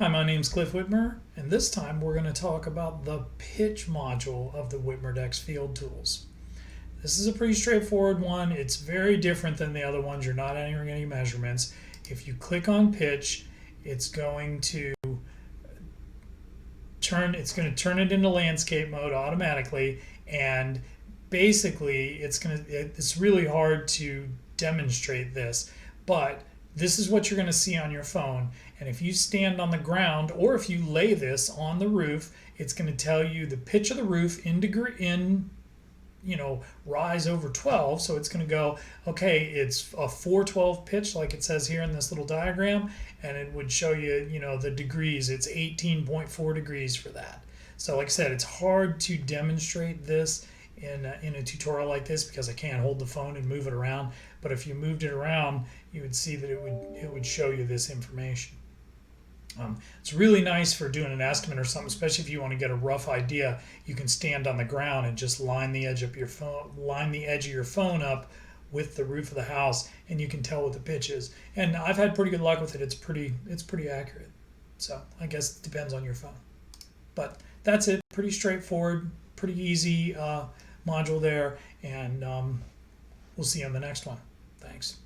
Hi, my name's Cliff Whitmer, and this time we're going to talk about the pitch module of the Whitmer Dex Field Tools. This is a pretty straightforward one. It's very different than the other ones. You're not entering any measurements. If you click on pitch, it's going to turn it into landscape mode automatically, and basically it's really hard to demonstrate this, but this is what you're going to see on your phone. And if you stand on the ground or if you lay this on the roof, it's going to tell you the pitch of the roof in rise over 12. So it's going to go, okay, it's a 412 pitch like it says here in this little diagram, and it would show you, the degrees. It's 18.4 degrees for that. So like I said, it's hard to demonstrate this in a tutorial like this because I can't hold the phone and move it around. But if you moved it around, you would see that it would show you this information. It's really nice for doing an estimate or something, especially if you want to get a rough idea. You can stand on the ground and just line the edge of your phone up with the roof of the house, and you can tell what the pitch is. And I've had pretty good luck with it. It's pretty accurate. So I guess it depends on your phone. But that's it. Pretty straightforward, pretty easy module there, and we'll see you on the next one. Thanks.